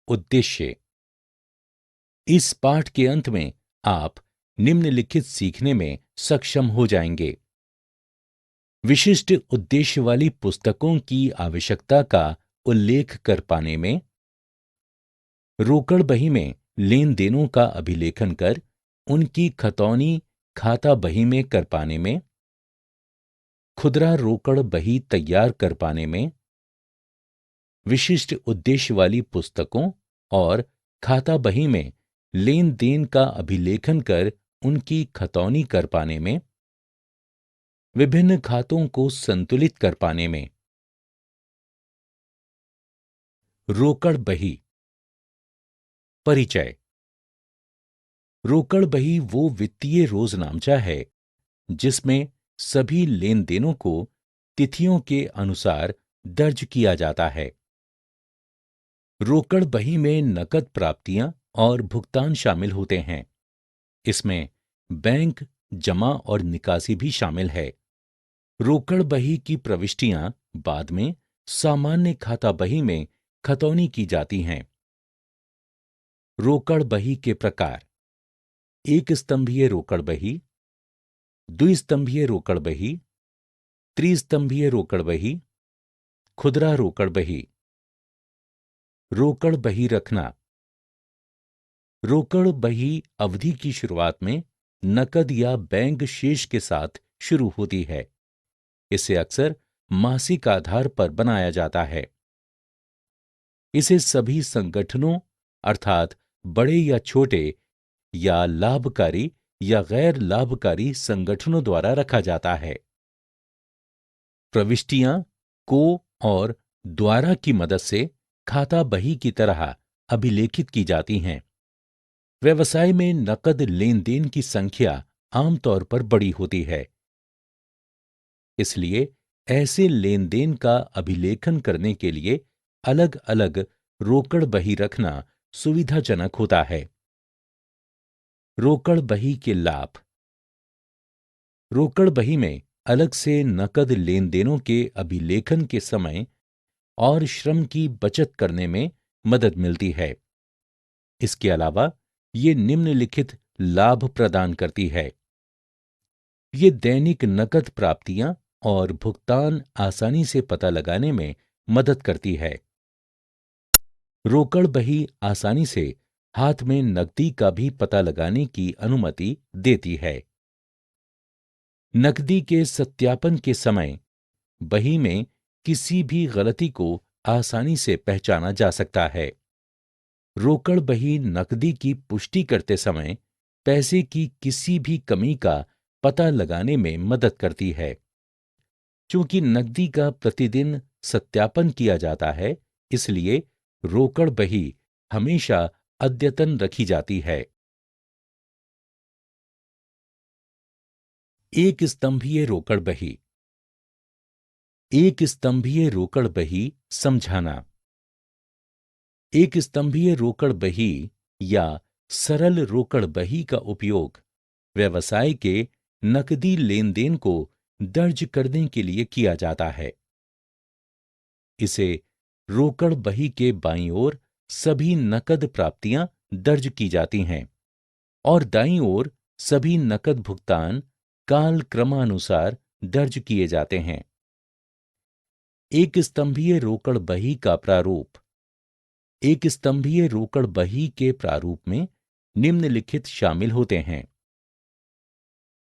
उद्देश्य। इस पाठ के अंत में आप निम्नलिखित सीखने में सक्षम हो जाएंगे। विशिष्ट उद्देश्य वाली पुस्तकों की आवश्यकता का उल्लेख कर पाने में, रोकड़ बही में लेन देनों का अभिलेखन कर उनकी खतौनी खाता बही में कर पाने में, खुदरा रोकड़ बही तैयार कर पाने में, विशिष्ट उद्देश्य वाली पुस्तकों और खाता बही में लेन देन का अभिलेखन कर उनकी खतौनी कर पाने में, विभिन्न खातों को संतुलित कर पाने में। रोकड़ बही। परिचय। रोकड़ बही वो वित्तीय रोजनामचा है जिसमें सभी लेन देनों को तिथियों के अनुसार दर्ज किया जाता है। रोकड़ बही में नकद प्राप्तियां और भुगतान शामिल होते हैं। इसमें बैंक जमा और निकासी भी शामिल है। रोकड़ बही की प्रविष्टियां बाद में सामान्य खाता बही में खतौनी की जाती हैं। रोकड़ बही के प्रकार। एक स्तंभीय रोकड़ बही, द्विस्तंभीय रोकड़ बही, त्रिस्तंभीय रोकड़ बही, खुदरा रोकड़ बही। रोकड़ बही रखना। रोकड़ बही अवधि की शुरुआत में नकद या बैंक शेष के साथ शुरू होती है। इसे अक्सर मासिक आधार पर बनाया जाता है। इसे सभी संगठनों अर्थात बड़े या छोटे या लाभकारी या गैर लाभकारी संगठनों द्वारा रखा जाता है। प्रविष्टियां को और द्वारा की मदद से खाता बही की तरह अभिलेखित की जाती हैं। व्यवसाय में नकद लेन देन की संख्या आमतौर पर बड़ी होती है, इसलिए ऐसे लेन देन का अभिलेखन करने के लिए अलग अलग रोकड़ बही रखना सुविधाजनक होता है। रोकड़ बही के लाभ। रोकड़ बही में अलग से नकद लेन देनों के अभिलेखन के समय और श्रम की बचत करने में मदद मिलती है। इसके अलावा ये निम्नलिखित लाभ प्रदान करती है। ये दैनिक नकद प्राप्तियां और भुगतान आसानी से पता लगाने में मदद करती है। रोकड़ बही आसानी से हाथ में नकदी का भी पता लगाने की अनुमति देती है। नकदी के सत्यापन के समय बही में किसी भी गलती को आसानी से पहचाना जा सकता है। रोकड़ बही नकदी की पुष्टि करते समय पैसे की किसी भी कमी का पता लगाने में मदद करती है। चूंकि नकदी का प्रतिदिन सत्यापन किया जाता है, इसलिए रोकड़ बही हमेशा अद्यतन रखी जाती है। एक स्तंभीय रोकड़ बही। एक स्तंभीय रोकड़ बही समझाना। एक स्तंभीय रोकड़ बही या सरल रोकड़ बही का उपयोग व्यवसाय के नकदी लेन देन को दर्ज करने के लिए किया जाता है। इसे रोकड़ बही के बाईं ओर सभी नकद प्राप्तियां दर्ज की जाती हैं और दाईं ओर सभी नकद भुगतान काल क्रमानुसार दर्ज किए जाते हैं। एक स्तंभीय रोकड़ बही का प्रारूप। एक स्तंभीय रोकड़ बही के प्रारूप में निम्नलिखित शामिल होते हैं।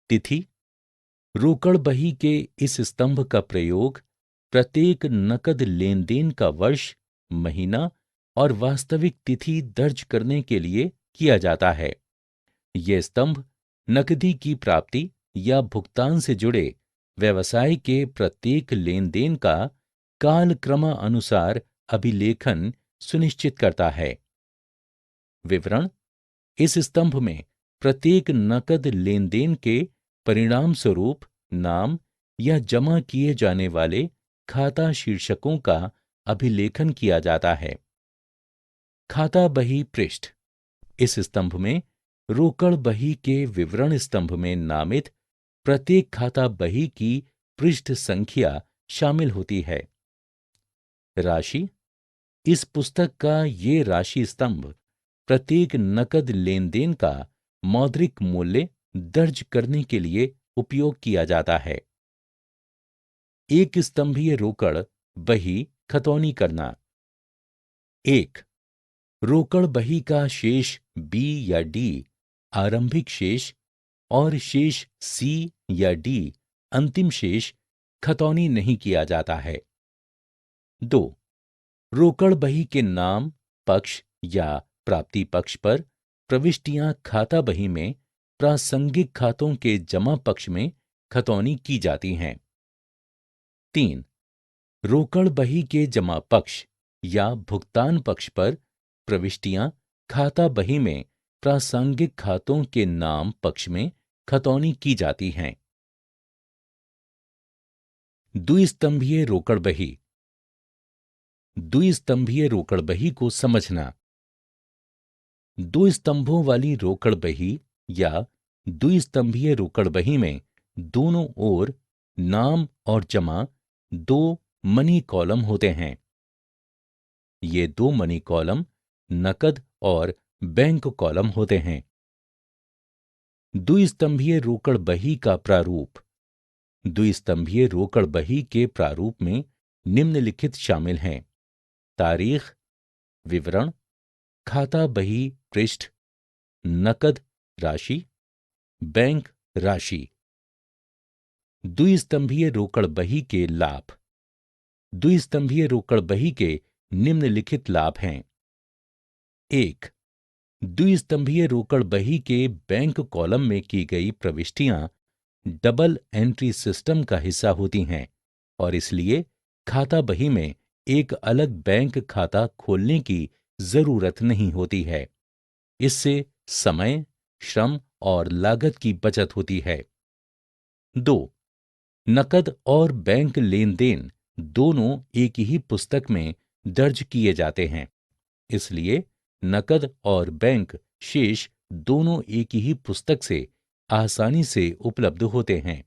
तिथि। रोकड़ बही के इस स्तंभ का प्रयोग प्रत्येक नकद लेन देन का वर्ष, महीना और वास्तविक तिथि दर्ज करने के लिए किया जाता है। यह स्तंभ नकदी की प्राप्ति या भुगतान से जुड़े व्यवसाय के प्रत्येक लेन देन का कालक्रमानुसार अभिलेखन सुनिश्चित करता है। विवरण। इस स्तंभ में प्रत्येक नकद लेन देन के परिणाम स्वरूप नाम या जमा किए जाने वाले खाता शीर्षकों का अभिलेखन किया जाता है। खाता बही पृष्ठ। इस स्तंभ में रोकड़ बही के विवरण स्तंभ में नामित प्रत्येक खाता बही की पृष्ठ संख्या शामिल होती है। राशि। इस पुस्तक का ये राशि स्तंभ प्रत्येक नकद लेन देन का मौद्रिक मूल्य दर्ज करने के लिए उपयोग किया जाता है। एक स्तंभीय रोकड़ बही खतौनी करना। एक, रोकड़ बही का शेष बी या डी आरंभिक शेष और शेष सी या डी अंतिम शेष खतौनी नहीं किया जाता है। 2, रोकड़ बही के नाम पक्ष या प्राप्ति पक्ष पर प्रविष्टियां खाता बही में प्रासंगिक खातों के जमा पक्ष में खतौनी की जाती हैं। 3, रोकड़ बही के जमा पक्ष या भुगतान पक्ष पर प्रविष्टियां खाता बही में प्रासंगिक खातों के नाम पक्ष में खतौनी की जाती हैं। द्विस्तंभीय रोकड़ बही। द्विस्तंभीय रोकड़ बही को समझना। दो स्तंभों वाली रोकड़ बही या द्विस्तंभीय रोकड़ बही में दोनों ओर नाम और जमा दो मनी कॉलम होते हैं। ये दो मनी कॉलम नकद और बैंक कॉलम होते हैं। द्विस्तंभीय रोकड़ बही का प्रारूप। द्विस्तंभीय रोकड़ बही के प्रारूप में निम्नलिखित शामिल हैं: तारीख, विवरण, खाता बही पृष्ठ, नकद राशि, बैंक राशि। द्विस्तंभीय रोकड़ बही के लाभ। द्विस्तंभीय रोकड़ बही के निम्नलिखित लाभ हैं: 1, द्विस्तंभीय रोकड़ बही के बैंक कॉलम में की गई प्रविष्टियां डबल एंट्री सिस्टम का हिस्सा होती हैं और इसलिए खाता बही में एक अलग बैंक खाता खोलने की जरूरत नहीं होती है। इससे समय, श्रम और लागत की बचत होती है। 2, नकद और बैंक लेन देन दोनों एक ही पुस्तक में दर्ज किए जाते हैं, इसलिए नकद और बैंक शेष दोनों एक ही पुस्तक से आसानी से उपलब्ध होते हैं।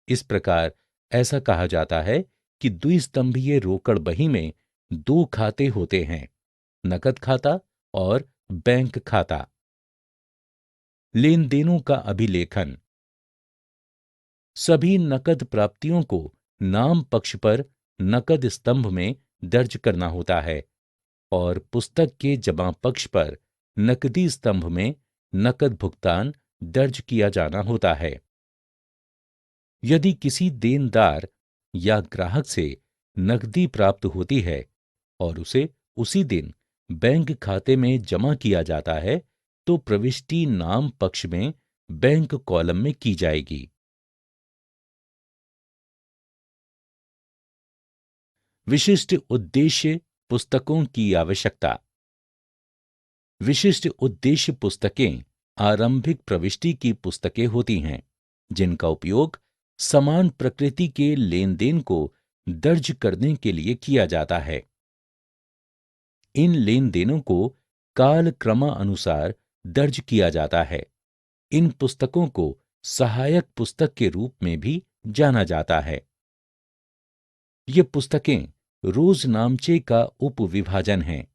इस प्रकार ऐसा कहा जाता है कि द्विस्तंभीय रोकड़ बही में दो खाते होते हैं, नकद खाता और बैंक खाता। लेन देनों का अभिलेखन। सभी नकद प्राप्तियों को नाम पक्ष पर नकद स्तंभ में दर्ज करना होता है और पुस्तक के जमा पक्ष पर नकदी स्तंभ में नकद भुगतान दर्ज किया जाना होता है। यदि किसी देनदार या ग्राहक से नकदी प्राप्त होती है और उसे उसी दिन बैंक खाते में जमा किया जाता है तो प्रविष्टि नाम पक्ष में बैंक कॉलम में की जाएगी। विशिष्ट उद्देश्य पुस्तकों की आवश्यकता। विशिष्ट उद्देश्य पुस्तकें आरंभिक प्रविष्टि की पुस्तकें होती हैं जिनका उपयोग समान प्रकृति के लेन देन को दर्ज करने के लिए किया जाता है। इन लेन देनों को काल क्रमानुसार दर्ज किया जाता है। इन पुस्तकों को सहायक पुस्तक के रूप में भी जाना जाता है। ये पुस्तकें रोजनामचे का उपविभाजन हैं।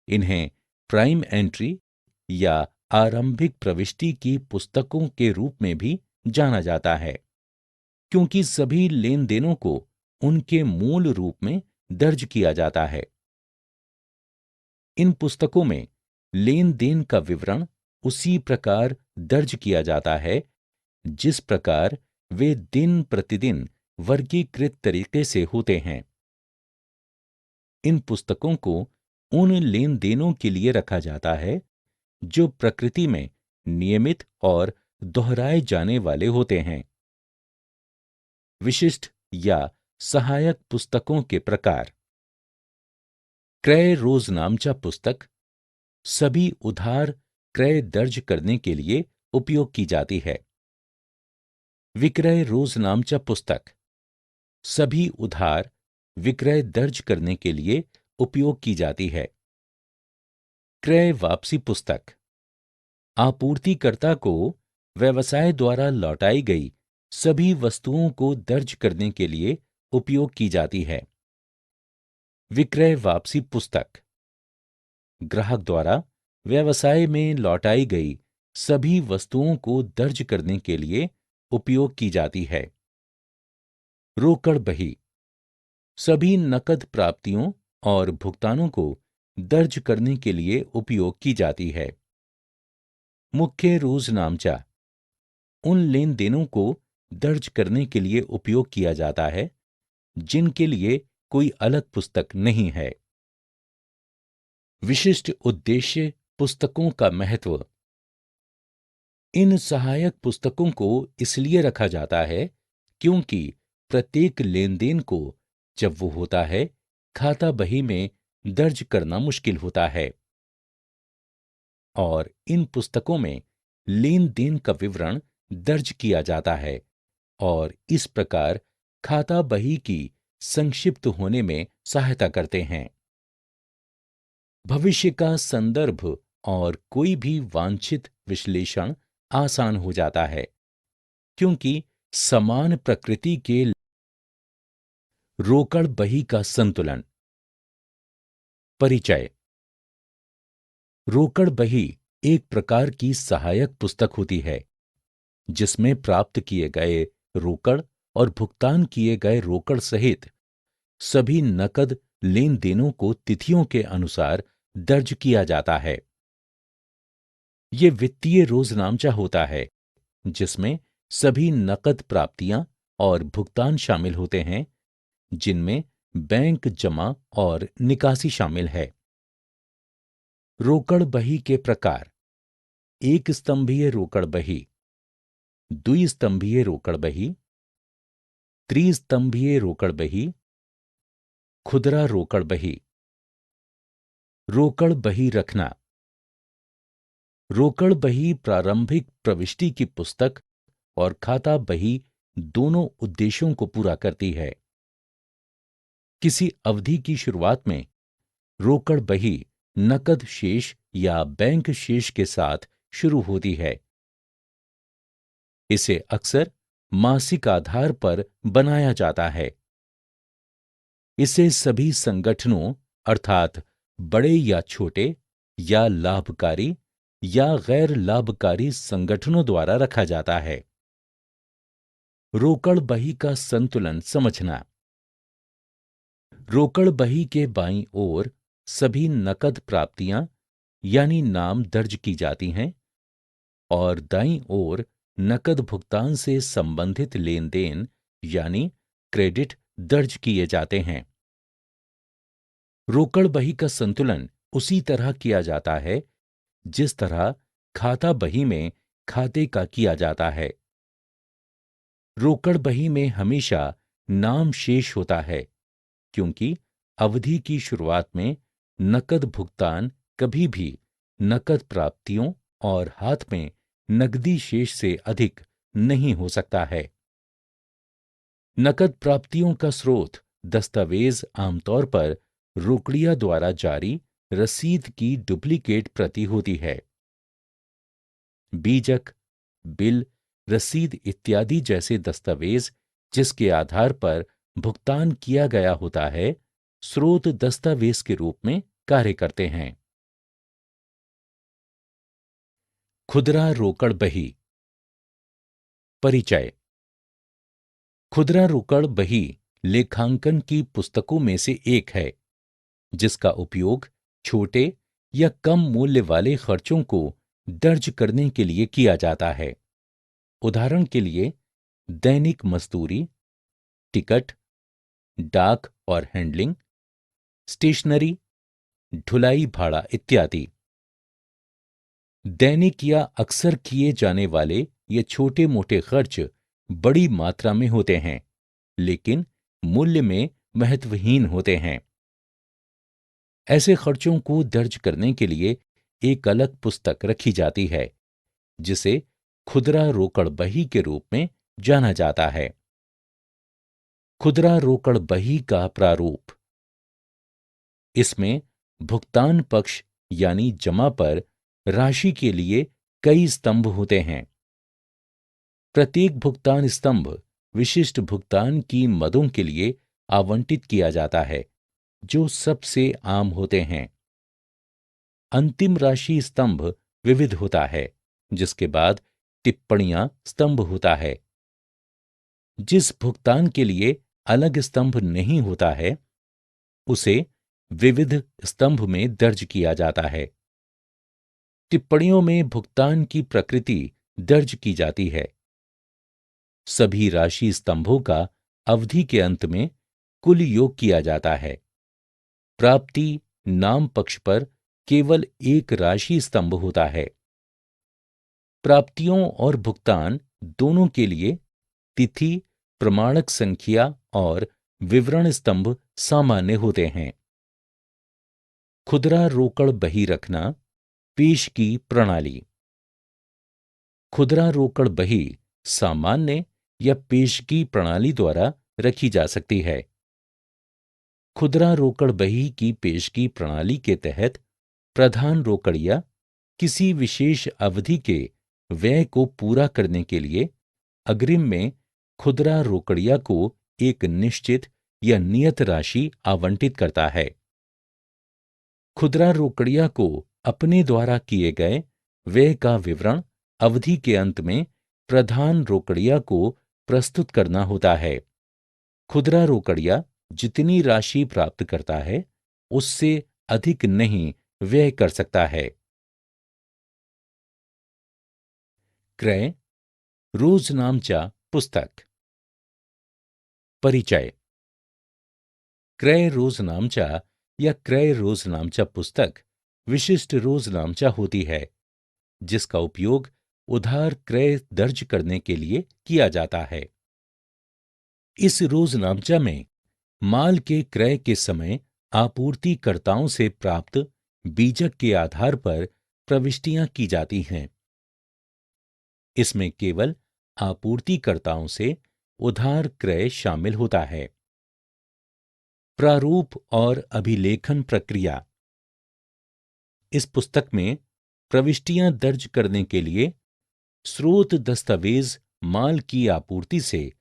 इन्हें प्राइम एंट्री या आरंभिक प्रविष्टि की पुस्तकों के रूप में भी जाना जाता है क्योंकि सभी लेन देनों को उनके मूल रूप में दर्ज किया जाता है। इन पुस्तकों में लेन देन का विवरण उसी प्रकार दर्ज किया जाता है जिस प्रकार वे दिन प्रतिदिन वर्गीकृत तरीके से होते हैं। इन पुस्तकों को उन लेन देनों के लिए रखा जाता है जो प्रकृति में नियमित और दोहराए जाने वाले होते हैं। विशिष्ट या सहायक पुस्तकों के प्रकार। क्रय रोजनामचा पुस्तक सभी उधार क्रय दर्ज करने के लिए उपयोग की जाती है। विक्रय रोजनामचा पुस्तक सभी उधार विक्रय दर्ज करने के लिए उपयोग की जाती है। क्रय वापसी पुस्तक आपूर्तिकर्ता को व्यवसाय द्वारा लौटाई गई सभी वस्तुओं को दर्ज करने के लिए उपयोग की जाती है। विक्रय वापसी पुस्तक ग्राहक द्वारा व्यवसाय में लौटाई गई सभी वस्तुओं को दर्ज करने के लिए उपयोग की जाती है। रोकड़ बही सभी नकद प्राप्तियों और भुगतानों को दर्ज करने के लिए उपयोग की जाती है। मुख्य रोजनामचा उन लेन देनों को दर्ज करने के लिए उपयोग किया जाता है जिनके लिए कोई अलग पुस्तक नहीं है। विशिष्ट उद्देश्य पुस्तकों का महत्व इन सहायक पुस्तकों को इसलिए रखा जाता है क्योंकि प्रत्येक लेन देन को जब वो होता है खाता बही में दर्ज करना मुश्किल होता है और इन पुस्तकों में लेन देन का विवरण दर्ज किया जाता है और इस प्रकार खाता बही की संक्षिप्त होने में सहायता करते हैं। भविष्य का संदर्भ और कोई भी वांछित विश्लेषण आसान हो जाता है क्योंकि समान प्रकृति के रोकड़ बही का संतुलन। परिचय रोकड़ बही एक प्रकार की सहायक पुस्तक होती है जिसमें प्राप्त किए गए रोकड़ और भुगतान किए गए रोकड़ सहित सभी नकद लेन देनों को तिथियों के अनुसार दर्ज किया जाता है। ये वित्तीय रोजनामचा होता है जिसमें सभी नकद प्राप्तियां और भुगतान शामिल होते हैं जिनमें बैंक जमा और निकासी शामिल है। रोकड़ बही के प्रकार एक स्तंभीय रोकड़ बही, द्विस्तंभीय रोकड़ बही, त्रिस्तंभीय रोकड़ बही, खुदरा रोकड़ बही। रोकड़ बही रखना रोकड़ बही प्रारंभिक प्रविष्टि की पुस्तक और खाता बही दोनों उद्देश्यों को पूरा करती है। किसी अवधि की शुरुआत में रोकड़ बही नकद शेष या बैंक शेष के साथ शुरू होती है। इसे अक्सर मासिक आधार पर बनाया जाता है। इसे सभी संगठनों अर्थात बड़े या छोटे या लाभकारी या गैर लाभकारी संगठनों द्वारा रखा जाता है। रोकड़ बही का संतुलन समझना रोकड़ बही के बाईं ओर सभी नकद प्राप्तियां यानी नाम दर्ज की जाती हैं और दाईं ओर नकद भुगतान से संबंधित लेन देन यानी क्रेडिट दर्ज किए जाते हैं। रोकड़ बही का संतुलन उसी तरह किया जाता है जिस तरह खाता बही में खाते का किया जाता है। रोकड़ बही में हमेशा नाम शेष होता है क्योंकि अवधि की शुरुआत में नकद भुगतान कभी भी नकद प्राप्तियों और हाथ में नकदी शेष से अधिक नहीं हो सकता है। नकद प्राप्तियों का स्रोत दस्तावेज आमतौर पर रोकड़िया द्वारा जारी रसीद की डुप्लीकेट प्रति होती है। बीजक, बिल, रसीद इत्यादि जैसे दस्तावेज जिसके आधार पर भुगतान किया गया होता है स्रोत दस्तावेज के रूप में कार्य करते हैं। खुदरा रोकड़ बही परिचय खुदरा रोकड़ बही लेखांकन की पुस्तकों में से एक है जिसका उपयोग छोटे या कम मूल्य वाले खर्चों को दर्ज करने के लिए किया जाता है। उदाहरण के लिए दैनिक मजदूरी, टिकट, डाक और हैंडलिंग, स्टेशनरी, ढुलाई भाड़ा इत्यादि। दैनिक या अक्सर किए जाने वाले ये छोटे मोटे खर्च बड़ी मात्रा में होते हैं लेकिन मूल्य में महत्वहीन होते हैं। ऐसे खर्चों को दर्ज करने के लिए एक अलग पुस्तक रखी जाती है जिसे खुदरा रोकड़ बही के रूप में जाना जाता है। खुदरा रोकड़ बही का प्रारूप इसमें भुगतान पक्ष यानी जमा पर राशि के लिए कई स्तंभ होते हैं। प्रत्येक भुगतान स्तंभ विशिष्ट भुगतान की मदों के लिए आवंटित किया जाता है जो सबसे आम होते हैं। अंतिम राशि स्तंभ विविध होता है, जिसके बाद टिप्पणियां स्तंभ होता है। जिस भुगतान के लिए अलग स्तंभ नहीं होता है, उसे विविध स्तंभ में दर्ज किया जाता है। टिप्पणियों में भुगतान की प्रकृति दर्ज की जाती है। सभी राशि स्तंभों का अवधि के अंत में कुल योग किया जाता है। प्राप्ति नाम पक्ष पर केवल एक राशि स्तंभ होता है। प्राप्तियों और भुगतान दोनों के लिए तिथि, प्रमाणक संख्या और विवरण स्तंभ सामान्य होते हैं। खुदरा रोकड़ बही रखना, पेश की प्रणाली। खुदरा रोकड़ बही सामान्य या पेशगी प्रणाली द्वारा रखी जा सकती है। खुदरा रोकड़ बही की पेशगी प्रणाली के तहत प्रधान रोकड़िया किसी विशेष अवधि के व्यय को पूरा करने के लिए अग्रिम में खुदरा रोकड़िया को एक निश्चित या नियत राशि आवंटित करता है। खुदरा रोकड़िया को अपने द्वारा किए गए व्यय का विवरण अवधि के अंत में प्रधान रोकड़िया को प्रस्तुत करना होता है। खुदरा रोकड़िया जितनी राशि प्राप्त करता है, उससे अधिक नहीं व्यय कर सकता है। क्रय रोजनामचा पुस्तक। परिचय। क्रय रोजनामचा या क्रय रोजनामचा पुस्तक विशिष्ट रोजनामचा होती है, जिसका उपयोग उधार क्रय दर्ज करने के लिए किया जाता है। इस रोजनामचा में माल के क्रय के समय आपूर्तिकर्ताओं से प्राप्त बीजक के आधार पर प्रविष्टियां की जाती हैं। इसमें केवल आपूर्तिकर्ताओं से उधार क्रय शामिल होता है। प्रारूप और अभिलेखन प्रक्रिया। इस पुस्तक में प्रविष्टियां दर्ज करने के लिए स्रोत दस्तावेज माल की आपूर्ति से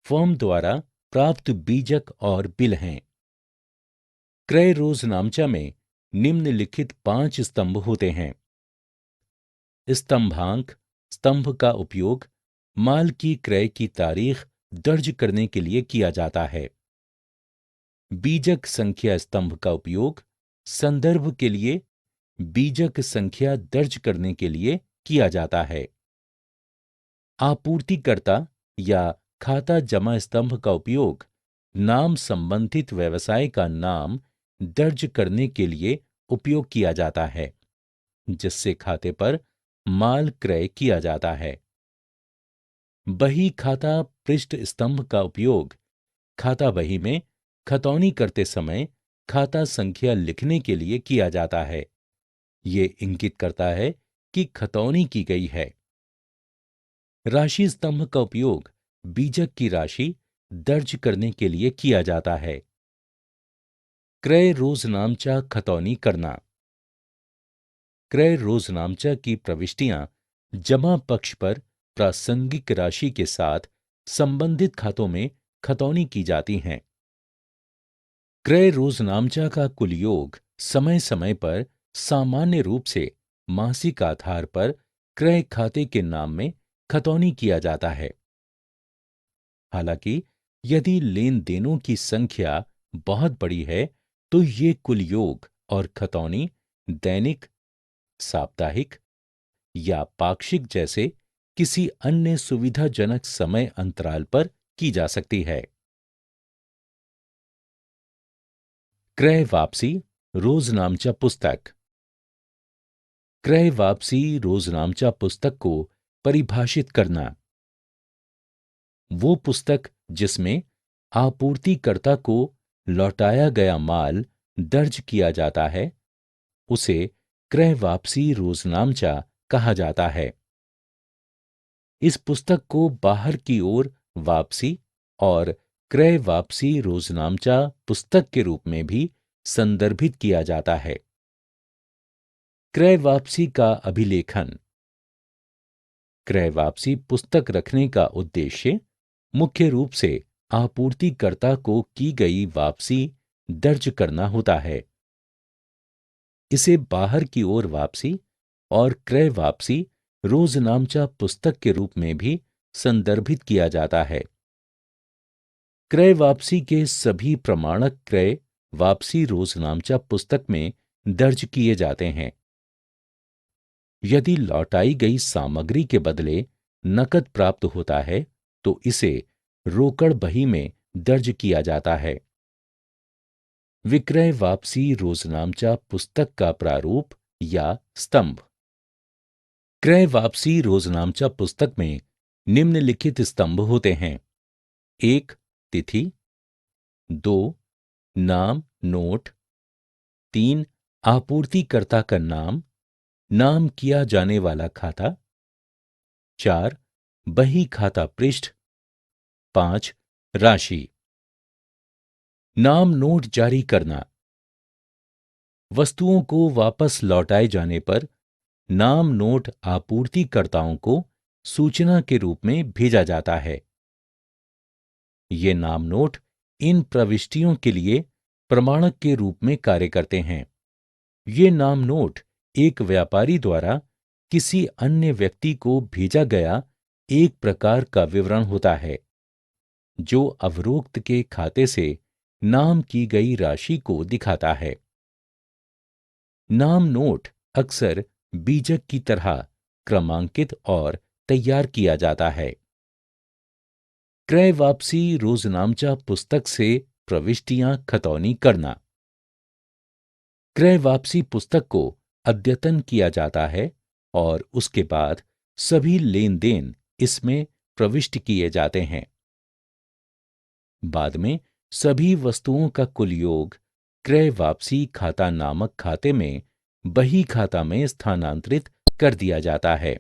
फर्म द्वारा प्राप्त बीजक और बिल हैं। क्रय रोजनामचा में निम्नलिखित 5 स्तंभ होते हैं। स्तंभांक स्तंभ का उपयोग माल की क्रय की तारीख दर्ज करने के लिए किया जाता है। बीजक संख्या स्तंभ का उपयोग संदर्भ के लिए बीजक संख्या दर्ज करने के लिए किया जाता है। आपूर्तिकर्ता या खाता जमा स्तंभ का उपयोग नाम संबंधित व्यवसाय का नाम दर्ज करने के लिए उपयोग किया जाता है, जिससे खाते पर माल क्रय किया जाता है। बही खाता पृष्ठ स्तंभ का उपयोग खाता बही में खतौनी करते समय खाता संख्या लिखने के लिए किया जाता है। ये इंगित करता है कि खतौनी की गई है। राशि स्तंभ का उपयोग बीजक की राशि दर्ज करने के लिए किया जाता है। क्रय रोजनामचा खतौनी करना। क्रय रोजनामचा की प्रविष्टियां जमा पक्ष पर प्रासंगिक राशि के साथ संबंधित खातों में खतौनी की जाती हैं। क्रय रोजनामचा का कुल योग समय समय पर सामान्य रूप से मासिक आधार पर क्रय खाते के नाम में खतौनी किया जाता है। हालांकि यदि लेन देनों की संख्या बहुत बड़ी है, तो ये कुल योग और खतौनी दैनिक, साप्ताहिक या पाक्षिक जैसे किसी अन्य सुविधाजनक समय अंतराल पर की जा सकती है। क्रय वापसी रोजनामचा पुस्तक। क्रय वापसी रोजनामचा पुस्तक को परिभाषित करना। वो पुस्तक जिसमें आपूर्तिकर्ता को लौटाया गया माल दर्ज किया जाता है, उसे क्रय वापसी रोजनामचा कहा जाता है। इस पुस्तक को बाहर की ओर वापसी और क्रय वापसी रोजनामचा पुस्तक के रूप में भी संदर्भित किया जाता है। क्रय वापसी का अभिलेखन। क्रय वापसी पुस्तक रखने का उद्देश्य मुख्य रूप से आपूर्तिकर्ता को की गई वापसी दर्ज करना होता है। इसे बाहर की ओर वापसी और क्रय वापसी रोजनामचा पुस्तक के रूप में भी संदर्भित किया जाता है। क्रय वापसी के सभी प्रमाणक क्रय वापसी रोजनामचा पुस्तक में दर्ज किए जाते हैं। यदि लौटाई गई सामग्री के बदले नकद प्राप्त होता है तो इसे रोकड़ बही में दर्ज किया जाता है। विक्रय वापसी रोजनामचा पुस्तक का प्रारूप या स्तंभ। क्रय वापसी रोजनामचा पुस्तक में निम्नलिखित स्तंभ होते हैं। 1. तिथि। 2. नाम नोट। 3. आपूर्तिकर्ता का नाम, नाम किया जाने वाला खाता। 4. बही खाता पृष्ठ। 5. राशि। नाम नोट जारी करना। वस्तुओं को वापस लौटाए जाने पर नाम नोट आपूर्तिकर्ताओं को सूचना के रूप में भेजा जाता है। ये नाम नोट इन प्रविष्टियों के लिए प्रमाणक के रूप में कार्य करते हैं। ये नाम नोट एक व्यापारी द्वारा किसी अन्य व्यक्ति को भेजा गया एक प्रकार का विवरण होता है जो अवरोक्त के खाते से नाम की गई राशि को दिखाता है। नाम नोट अक्सर बीजक की तरह क्रमांकित और तैयार किया जाता है। क्रय वापसी रोजनामचा पुस्तक से प्रविष्टियां खतौनी करना। क्रय वापसी पुस्तक को अद्यतन किया जाता है और उसके बाद सभी लेन देन इसमें प्रविष्ट किए जाते हैं। बाद में सभी वस्तुओं का कुल योग क्रय वापसी खाता नामक खाते में बही खाता में स्थानांतरित कर दिया जाता है।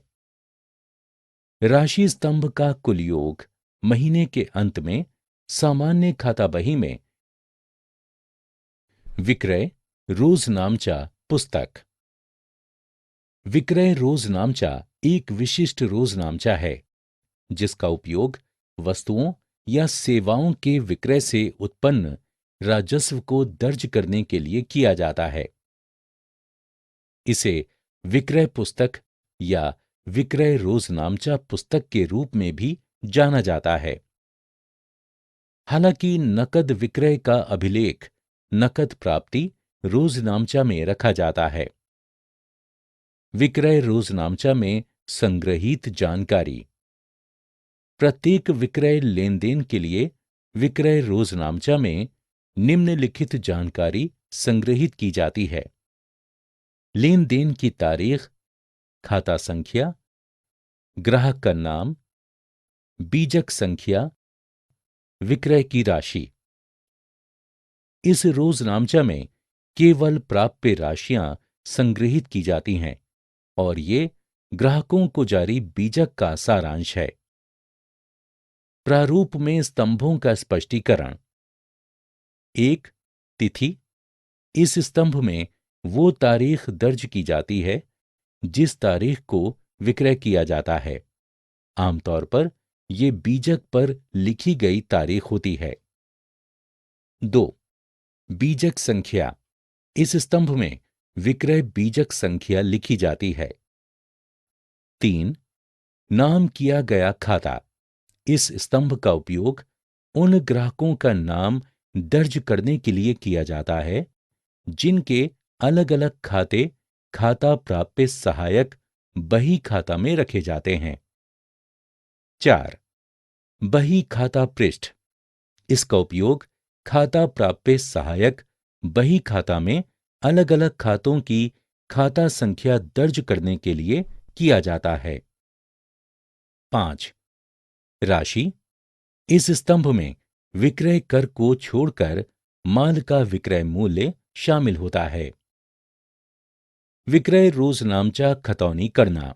राशि स्तंभ का कुल योग महीने के अंत में सामान्य खाता बही में विक्रय रोजनामचा पुस्तक। विक्रय रोजनामचा एक विशिष्ट रोजनामचा है जिसका उपयोग वस्तुओं या सेवाओं के विक्रय से उत्पन्न राजस्व को दर्ज करने के लिए किया जाता है। इसे विक्रय पुस्तक या विक्रय रोजनामचा पुस्तक के रूप में भी जाना जाता है। हालांकि नकद विक्रय का अभिलेख नकद प्राप्ति रोजनामचा में रखा जाता है। विक्रय रोजनामचा में संग्रहीत जानकारी। प्रत्येक विक्रय लेन देन के लिए विक्रय रोजनामचा में निम्नलिखित जानकारी संग्रहित की जाती है। लेन देन की तारीख, खाता संख्या, ग्राहक का नाम, बीजक संख्या, विक्रय की राशि। इस रोजनामचा में केवल प्राप्य राशियां संग्रहित की जाती हैं और ये ग्राहकों को जारी बीजक का सारांश है। प्रारूप में स्तंभों का स्पष्टीकरण। 1. तिथि। इस स्तंभ में वो तारीख दर्ज की जाती है जिस तारीख को विक्रय किया जाता है। आमतौर पर यह बीजक पर लिखी गई तारीख होती है। 2. बीजक संख्या। इस स्तंभ में विक्रय बीजक संख्या लिखी जाती है। 3. नाम किया गया खाता। इस स्तंभ का उपयोग उन ग्राहकों का नाम दर्ज करने के लिए किया जाता है जिनके अलग अलग खाते खाता प्राप्य सहायक बही खाता में रखे जाते हैं। 4. बही खाता पृष्ठ। इसका उपयोग खाता प्राप्य सहायक बही खाता में अलग अलग खातों की खाता संख्या दर्ज करने के लिए किया जाता है। 5. राशि। इस स्तंभ में विक्रय कर को छोड़कर माल का विक्रय मूल्य शामिल होता है। विक्रय रोजनामचा खतौनी करना।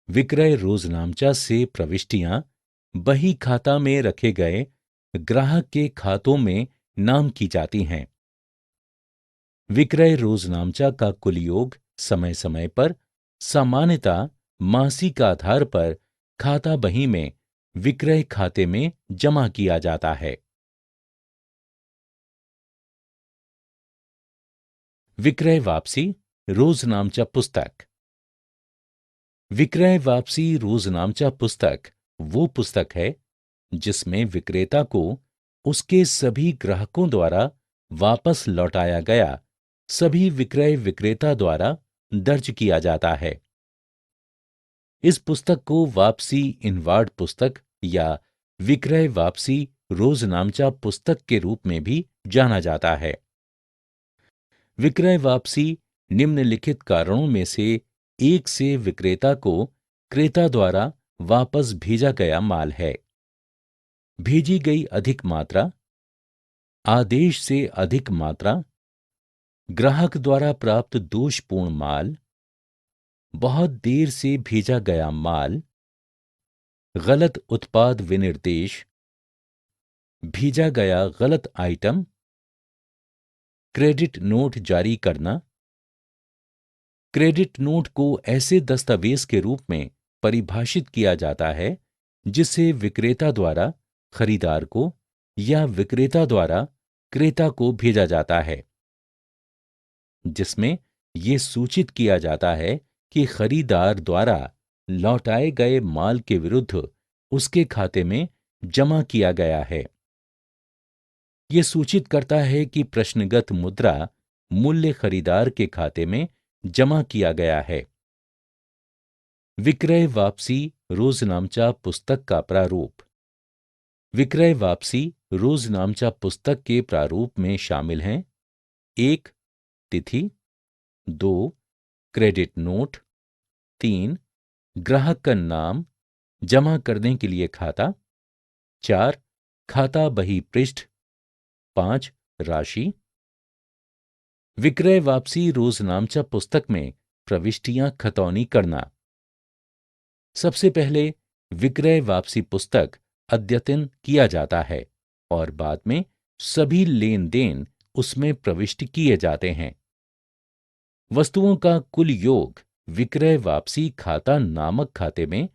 विक्रय रोजनामचा से प्रविष्टियां बही खाता में रखे गए ग्राहक के खातों में नाम की जाती हैं। विक्रय रोजनामचा का कुल योग समय समय पर सामान्यतः मासिक आधार पर खाता बही में विक्रय खाते में जमा किया जाता है। विक्रय वापसी रोजनामचा पुस्तक। विक्रय वापसी रोजनामचा पुस्तक वो पुस्तक है जिसमें विक्रेता को उसके सभी ग्राहकों द्वारा वापस लौटाया गया सभी विक्रय विक्रेता द्वारा दर्ज किया जाता है। इस पुस्तक को वापसी इनवार्ड पुस्तक या विक्रय वापसी रोजनामचा पुस्तक के रूप में भी जाना जाता है। विक्रय वापसी निम्नलिखित कारणों में से एक से विक्रेता को क्रेता द्वारा वापस भेजा गया माल है। भेजी गई अधिक मात्रा, आदेश से अधिक मात्रा, ग्राहक द्वारा प्राप्त दोषपूर्ण माल, बहुत देर से भेजा गया माल, गलत उत्पाद विनिर्देश, भेजा गया गलत आइटम, क्रेडिट नोट जारी करना। क्रेडिट नोट को ऐसे दस्तावेज के रूप में परिभाषित किया जाता है जिसे विक्रेता द्वारा खरीदार को या विक्रेता द्वारा क्रेता को भेजा जाता है, जिसमें यह सूचित किया जाता है कि खरीदार द्वारा लौटाए गए माल के विरुद्ध उसके खाते में जमा किया गया है। यह सूचित करता है कि प्रश्नगत मुद्रा मूल्य खरीदार के खाते में जमा किया गया है। विक्रय वापसी रोजनामचा पुस्तक का प्रारूप। विक्रय वापसी रोजनामचा पुस्तक के प्रारूप में शामिल हैं: 1. तिथि, 2. Credit note, 3. ग्राहक का नाम, जमा करने के लिए खाता, 4. खाता बही पृष्ठ, 5. राशि। विक्रय वापसी रोजनामचा पुस्तक में प्रविष्टियां खतौनी करना। सबसे पहले विक्रय वापसी पुस्तक अद्यतन किया जाता है और बाद में सभी लेन देन उसमें प्रविष्ट किए जाते हैं। वस्तुओं का कुल योग विक्रय वापसी खाता नामक खाते में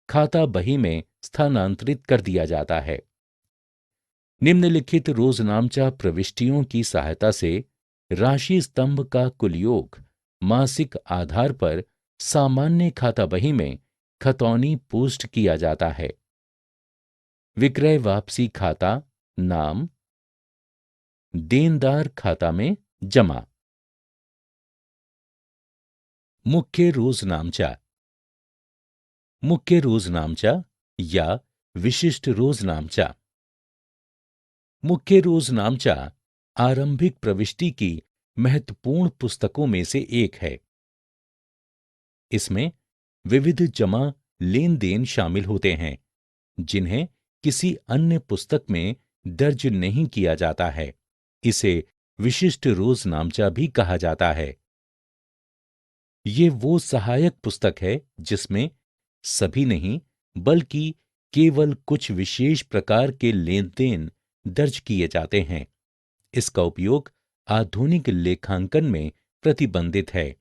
खाता बही में स्थानांतरित कर दिया जाता है। निम्नलिखित रोजनामचा प्रविष्टियों की सहायता से राशि स्तंभ का कुल योग मासिक आधार पर सामान्य खाता बही में खतौनी पोस्ट किया जाता है। विक्रय वापसी खाता नाम देनदार खाता में जमा। मुख्य रोजनामचा। मुख्य रोजनामचा या विशिष्ट रोजनामचा। मुख्य रोजनामचा आरंभिक प्रविष्टि की महत्वपूर्ण पुस्तकों में से एक है। इसमें विविध जमा लेन देन शामिल होते हैं जिन्हें किसी अन्य पुस्तक में दर्ज नहीं किया जाता है। इसे विशिष्ट रोजनामचा भी कहा जाता है। ये वो सहायक पुस्तक है जिसमें सभी नहीं बल्कि केवल कुछ विशेष प्रकार के लेन देन दर्ज किए जाते हैं। इसका उपयोग आधुनिक लेखांकन में प्रतिबंधित है।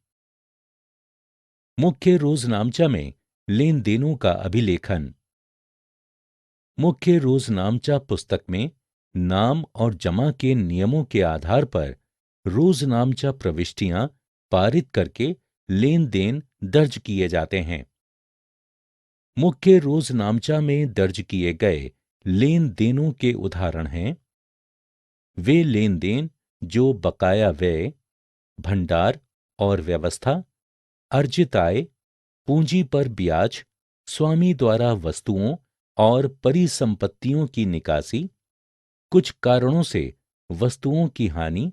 मुख्य रोजनामचा में लेन देनों का अभिलेखन। मुख्य रोजनामचा पुस्तक में नाम और जमा के नियमों के आधार पर रोजनामचा प्रविष्टियां पारित करके लेन देन दर्ज किए जाते हैं। मुख्य रोजनामचा में दर्ज किए गए लेन देनों के उदाहरण हैं: वे लेन देन जो बकाया व्यय, भंडार और व्यवस्था, अर्जित आय, पूंजी पर ब्याज, स्वामी द्वारा वस्तुओं और परिसंपत्तियों की निकासी, कुछ कारणों से वस्तुओं की हानि,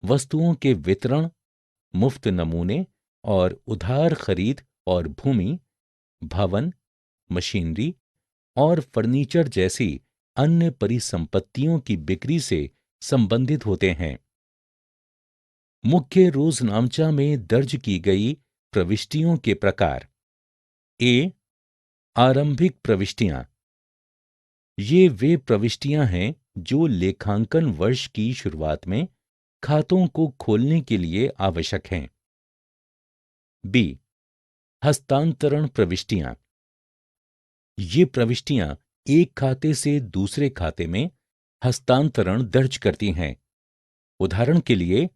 वस्तुओं के वितरण, मुफ्त नमूने और उधार खरीद और भूमि, भवन, मशीनरी और फर्नीचर जैसी अन्य परिसंपत्तियों की बिक्री से संबंधित होते हैं। मुख्य रोजनामचा में दर्ज की गई प्रविष्टियों के प्रकार। ए. आरंभिक प्रविष्टियां। ये वे प्रविष्टियां हैं जो लेखांकन वर्ष की शुरुआत में खातों को खोलने के लिए आवश्यक हैं। बी. हस्तांतरण प्रविष्टियां। ये प्रविष्टियां एक खाते से दूसरे खाते में हस्तांतरण दर्ज करती हैं। उदाहरण के लिए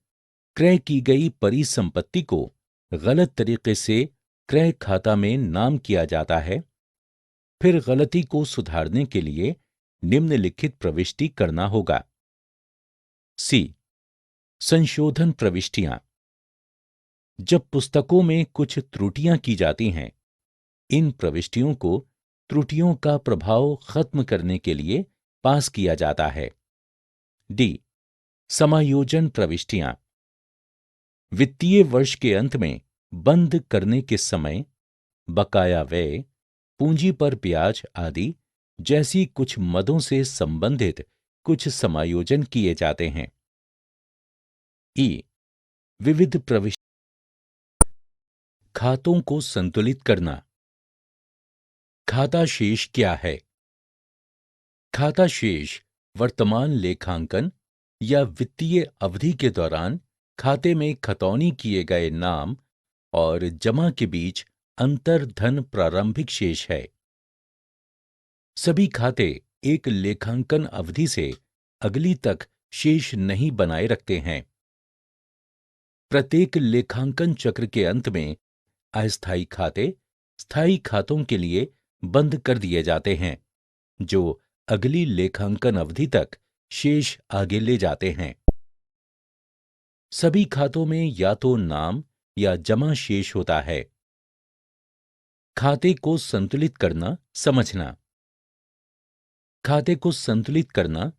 क्रय की गई परिसंपत्ति को गलत तरीके से क्रय खाता में नाम किया जाता है, फिर गलती को सुधारने के लिए निम्नलिखित प्रविष्टि करना होगा। सी। संशोधन प्रविष्टियां। जब पुस्तकों में कुछ त्रुटियां की जाती हैं, इन प्रविष्टियों को त्रुटियों का प्रभाव खत्म करने के लिए पास किया जाता है। डी। समायोजन प्रविष्टियां। वित्तीय वर्ष के अंत में बंद करने के समय बकाया व्यय, पूंजी पर ब्याज आदि जैसी कुछ मदों से संबंधित कुछ समायोजन किए जाते हैं। ई। विविध प्रविष्टि। खातों को संतुलित करना। खाता शेष क्या है? खाता शेष वर्तमान लेखांकन या वित्तीय अवधि के दौरान खाते में खतौनी किए गए नाम और जमा के बीच अंतर धन प्रारंभिक शेष है। सभी खाते एक लेखांकन अवधि से अगली तक शेष नहीं बनाए रखते हैं। प्रत्येक लेखांकन चक्र के अंत में अस्थायी खाते स्थायी खातों के लिए बंद कर दिए जाते हैं, जो अगली लेखांकन अवधि तक शेष आगे ले जाते हैं। सभी खातों में या तो नाम या जमा शेष होता है। खाते को संतुलित करना समझना। खाते को संतुलित करना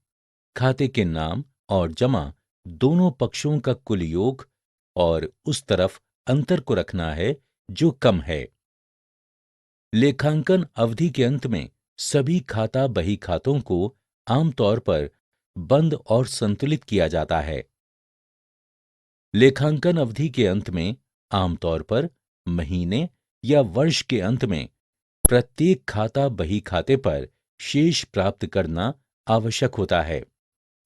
खाते के नाम और जमा दोनों पक्षों का कुल योग और उस तरफ अंतर को रखना है जो कम है। लेखांकन अवधि के अंत में सभी खाता बही खातों को आमतौर पर बंद और संतुलित किया जाता है। लेखांकन अवधि के अंत में आमतौर पर महीने या वर्ष के अंत में प्रत्येक खाता बही खाते पर शेष प्राप्त करना आवश्यक होता है,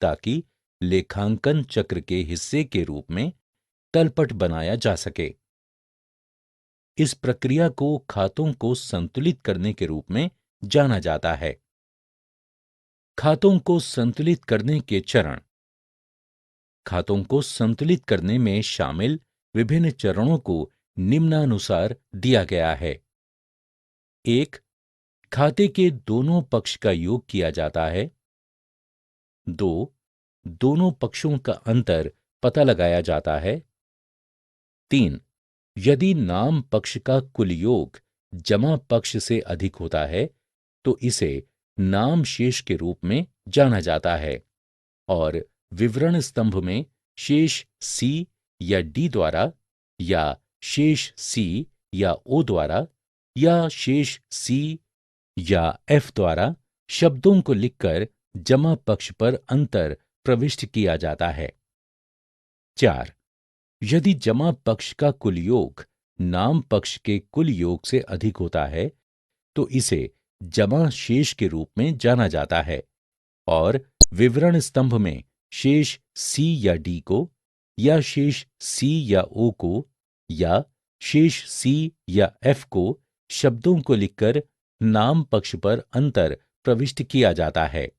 ताकि लेखांकन चक्र के हिस्से के रूप में तलपट बनाया जा सके। इस प्रक्रिया को खातों को संतुलित करने के रूप में जाना जाता है। खातों को संतुलित करने के चरण। खातों को संतुलित करने में शामिल विभिन्न चरणों को निम्नानुसार दिया गया है। 1. खाते के दोनों पक्ष का योग किया जाता है। 2. दोनों पक्षों का अंतर पता लगाया जाता है। 3. यदि नाम पक्ष का कुल योग जमा पक्ष से अधिक होता है तो इसे नाम शेष के रूप में जाना जाता है और विवरण स्तंभ में शेष सी या डी द्वारा या शेष सी या ओ द्वारा या शेष सी या एफ द्वारा शब्दों को लिखकर जमा पक्ष पर अंतर प्रविष्ट किया जाता है। 4. यदि जमा पक्ष का कुल योग नाम पक्ष के कुल योग से अधिक होता है तो इसे जमा शेष के रूप में जाना जाता है और विवरण स्तंभ में शेष सी या डी को या शेष सी या ओ को या शेष सी या एफ को शब्दों को लिखकर नाम पक्ष पर अंतर प्रविष्ट किया जाता है।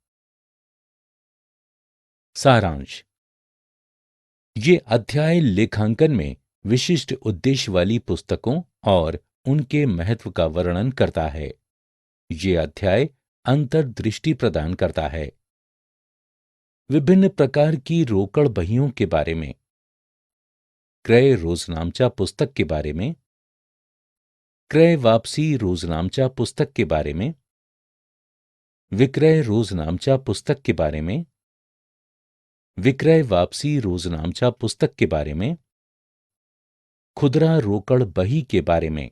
सारांश। ये अध्याय लेखांकन में विशिष्ट उद्देश्य वाली पुस्तकों और उनके महत्व का वर्णन करता है। ये अध्याय अंतर्दृष्टि प्रदान करता है। विभिन्न प्रकार की रोकड़ बहियों के बारे में, क्रय रोजनामचा पुस्तक के बारे में, क्रय वापसी रोजनामचा पुस्तक के बारे में, विक्रय रोजनामचा पुस्तक के बारे में, विक्रय वापसी रोजनामचा पुस्तक के बारे में, खुदरा रोकड़ बही के बारे में।